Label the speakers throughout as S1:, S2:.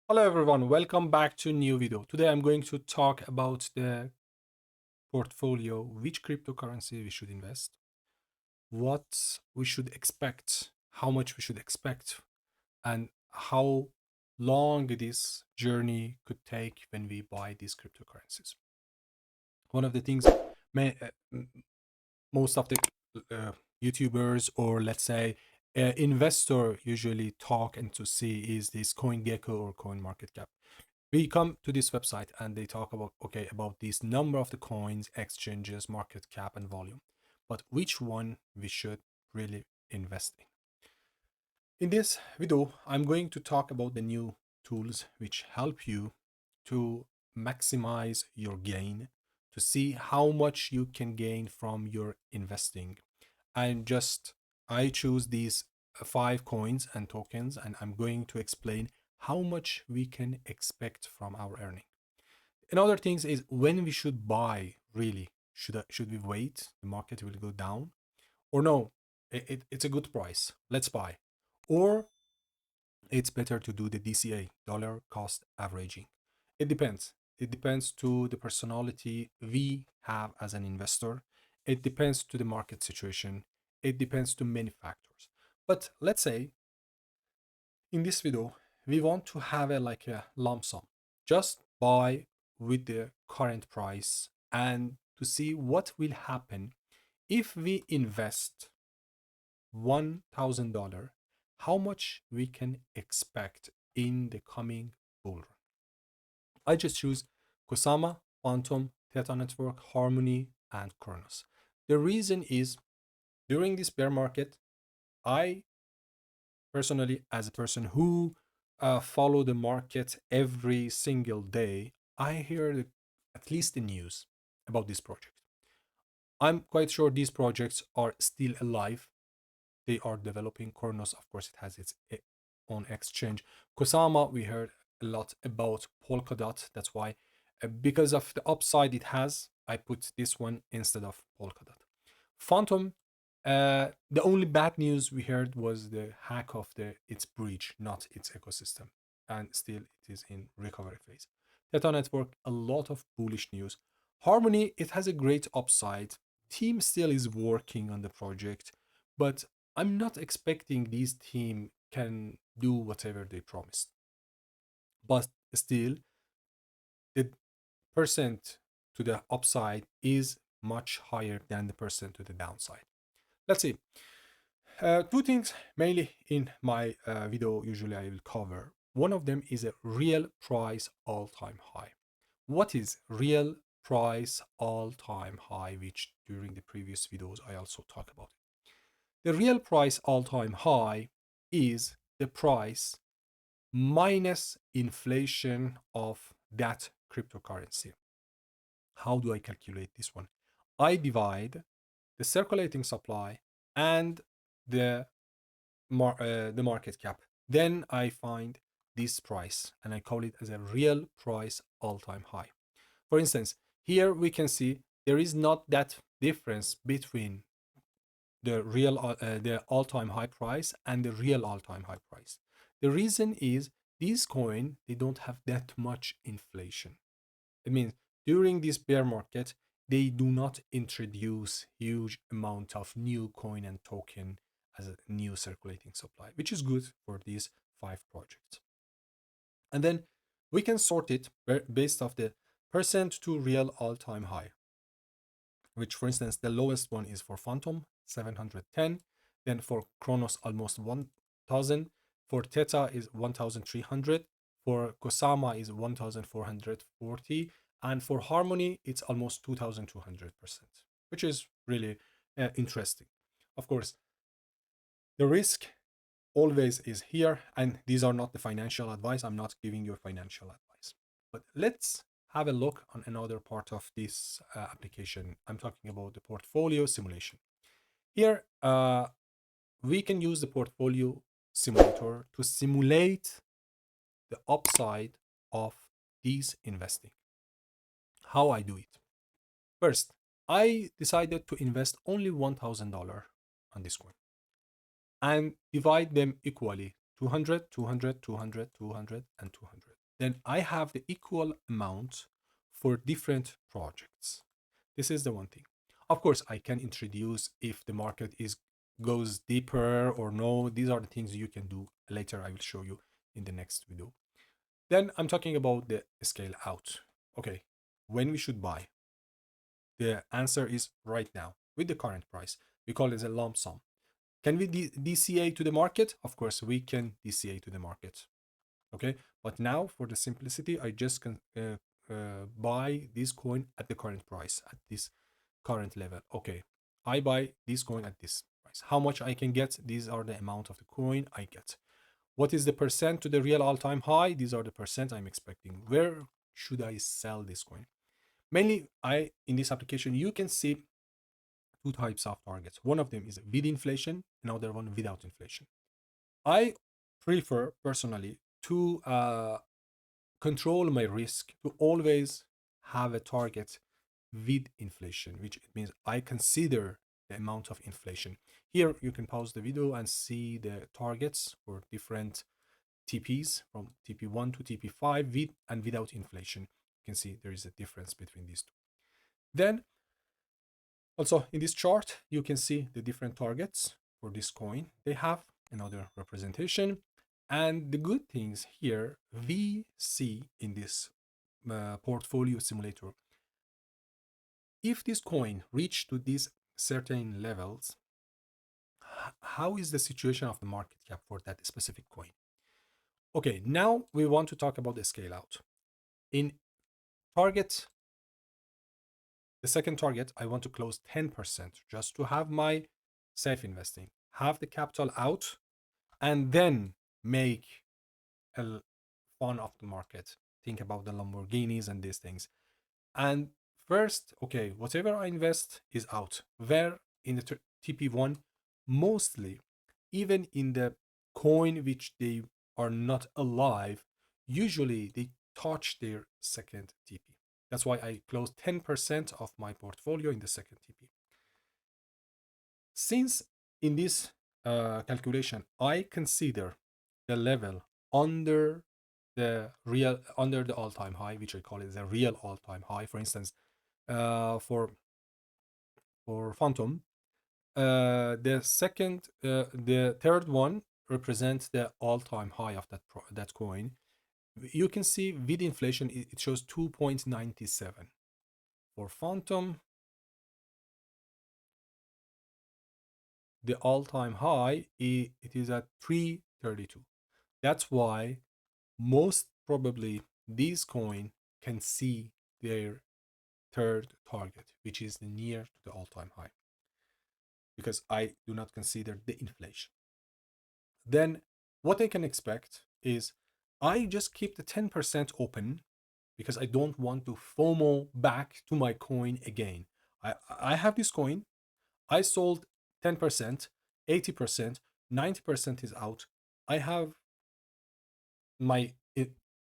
S1: Hello everyone, welcome back to a new video. Today I'm going to talk about the portfolio, which cryptocurrency we should invest, what we should expect, how much we should expect, and how long this journey could take when we buy these cryptocurrencies. One of the things most of the uh, YouTubers or let's say investor usually talk and to see is this CoinGecko or CoinMarketCap. We come to this website and they talk about about this number of the coins, exchanges, market cap, and volume. But which one we should really invest in? In this video, I'm going to talk about the new tools which help you to maximize your gain, to see how much you can gain from your investing. And just I choose these five coins and tokens, and I'm going to explain how much we can expect from our earning. Another thing is when we should buy. Really, should we wait? The market will go down, or no? It's a good price. Let's buy, or it's better to do the DCA, dollar cost averaging. It depends. It depends to the personality we have as an investor. It depends to the market situation. It depends to many factors. But let's say in this video, we want to have a lump sum. Just buy with the current price and to see what will happen if we invest $1,000, how much we can expect in the coming bull run. I just choose Kusama, Phantom, Theta Network, Harmony, and Kronos. The reason is during this bear market, I personally, as a person who follow the market every single day, I hear at least the news about this project. I'm quite sure these projects are still alive. They are developing. Kronos, of course, it has its own exchange. Kusama, we heard a lot about Polkadot. That's why, because of the upside it has, I put this one instead of Polkadot. Phantom, the only bad news we heard was the hack of its bridge, not its ecosystem, and still it is in recovery phase. Theta Network, a lot of bullish news. Harmony, it has a great upside. Team still is working on the project, but I'm not expecting these team can do whatever they promised. But still, the percent to the upside is much higher than the percent to the downside. Let's see. Two things mainly in my video usually I will cover. One of them is a real price all-time high. What is real price all-time high, which during the previous videos I also talk about it. The real price all-time high is the price minus inflation of that cryptocurrency. How do I calculate this one? I divide the circulating supply and the the market cap. Then I find this price and I call it as a real price all-time high. For instance, here we can see there is not that difference between the all-time high price and the real all-time high price. The reason is these coin they don't have that much inflation. It means during this bear market, they do not introduce huge amount of new coin and token as a new circulating supply, which is good for these five projects. And then we can sort it based off the percent to real all-time high, which for instance, the lowest one is for Phantom, 710. Then for Kronos, almost 1000. For Theta is 1300. For Kosama is 1440. And for Harmony, it's almost 2200%, which is really interesting. Of course, the risk always is here, and these are not the financial advice. I'm not giving you financial advice. But let's have a look on another part of this application. I'm talking about the portfolio simulation. Here, we can use the portfolio simulator to simulate the upside of these investing. How I do it? First, I decided to invest only $1,000 on this coin and divide them equally 200, 200, 200, 200, and 200. Then I have the equal amount for different projects. This is the one thing. Of course, I can introduce if the market is goes deeper or no. These are the things you can do later. I will show you in the next video. Then I'm talking about the scale out. Okay, when we should buy? The answer is right now with the current price. We call it a lump sum. Can we DCA to the market? Of course, we can DCA to the market. Okay, but now for the simplicity, I just can buy this coin at the current price, at this current level. Okay, I buy this coin at this price. How much I can get? These are the amount of the coin I get. What is the percent to the real all-time high? These are the percent I'm expecting. Where should I sell this coin? Mainly, in this application, you can see two types of targets. One of them is with inflation, another one without inflation. I prefer personally to control my risk, to always have a target with inflation, which means I consider the amount of inflation. Here you can pause the video and see the targets for different TPs from TP1 to TP5 with and without inflation. You can see there is a difference between these two. Then also in this chart, you can see the different targets for this coin. They have another representation. And the good things here, we see in this portfolio simulator, if this coin reach to these certain levels, how is the situation of the market cap for that specific coin? Okay, now we want to talk about the scale out. In target, the second target, I want to close 10% just to have my safe investing, have the capital out, and then make a fun of the market. Think about the Lamborghinis and these things. And first, okay, whatever I invest is out. Where in the TP1, mostly, even in the coin which they are not alive, usually they touch their second TP. That's why I closed 10% of my portfolio in the second TP. Since in this calculation, I consider the level under under the all-time high, which I call it the real all-time high. For instance, for Phantom, the third one represents the all-time high of that coin. You can see with inflation, it shows 2.97. For Phantom, the all-time high, it is at 332. That's why most probably these coin can see their third target, which is near to the all-time high, because I do not consider the inflation. Then what I can expect is I just keep the 10% open because I don't want to FOMO back to my coin again. I have this coin. I sold 10%, 80%, 90% is out. I have my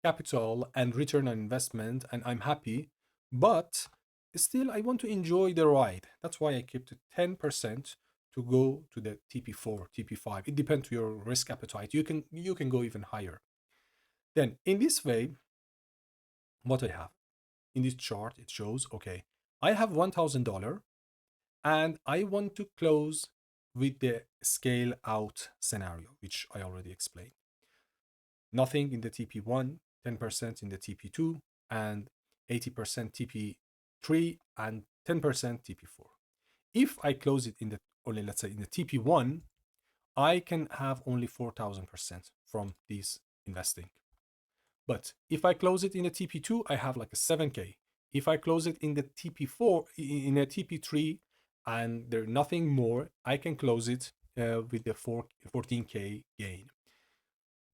S1: capital and return on investment, and I'm happy. But still, I want to enjoy the ride. That's why I kept it 10% to go to the TP4, TP5. It depends on your risk appetite. You can go even higher. Then in this way, what I have in this chart, it shows, okay, I have $1,000 and I want to close with the scale out scenario, which I already explained. Nothing in the TP1, 10% in the TP2, and 80% TP3, and 10% TP4. If I close it in the only, let's say, in the TP1, I can have only 4,000% from this investing. But if I close it in the TP2, I have like a 7K. If I close it in the TP4, in a TP3, and there's nothing more, I can close it with the 14K gain.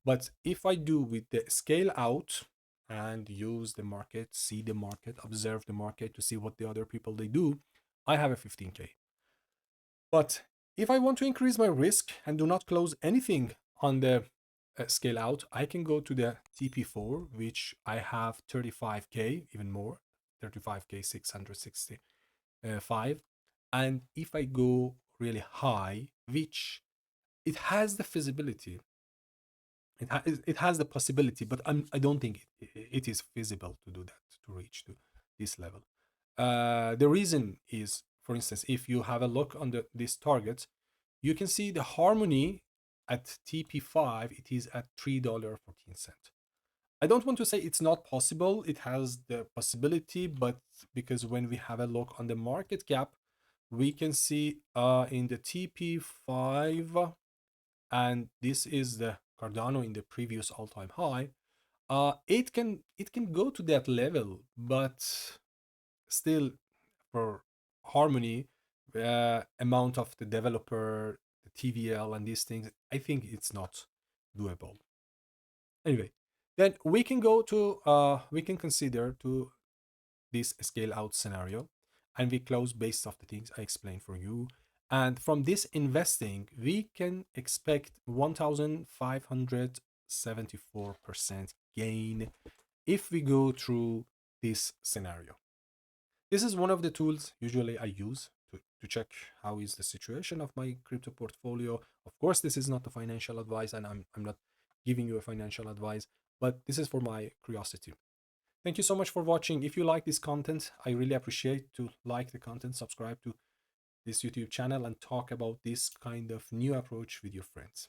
S1: But if I do with the scale out and use the market, see the market, observe the market to see what the other people they do, I have a 15K. But if I want to increase my risk and do not close anything on the scale out, I can go to the TP4, which I have 35K, even more, 35K 665. And if I go really high, which it has the feasibility It has the possibility, but I don't think it is feasible to do that, to reach to this level. The reason is, for instance, if you have a look on this target, you can see the harmony at TP5, it is at $3.14. I don't want to say it's not possible. It has the possibility, but because when we have a look on the market cap, we can see in the TP5, and this is the Cardano in the previous all-time high. It can go to that level, but still, for harmony, amount of the developer, the TVL, and these things, I think it's not doable. Anyway, then we can consider to this scale out scenario, and we close based off the things I explained for you. And from this investing, we can expect 1,574% gain if we go through this scenario. This is one of the tools usually I use to check how is the situation of my crypto portfolio. Of course, this is not a financial advice, and I'm not giving you a financial advice, but this is for my curiosity. Thank you so much for watching. If you like this content, I really appreciate to like the content, subscribe to this YouTube channel, and talk about this kind of new approach with your friends.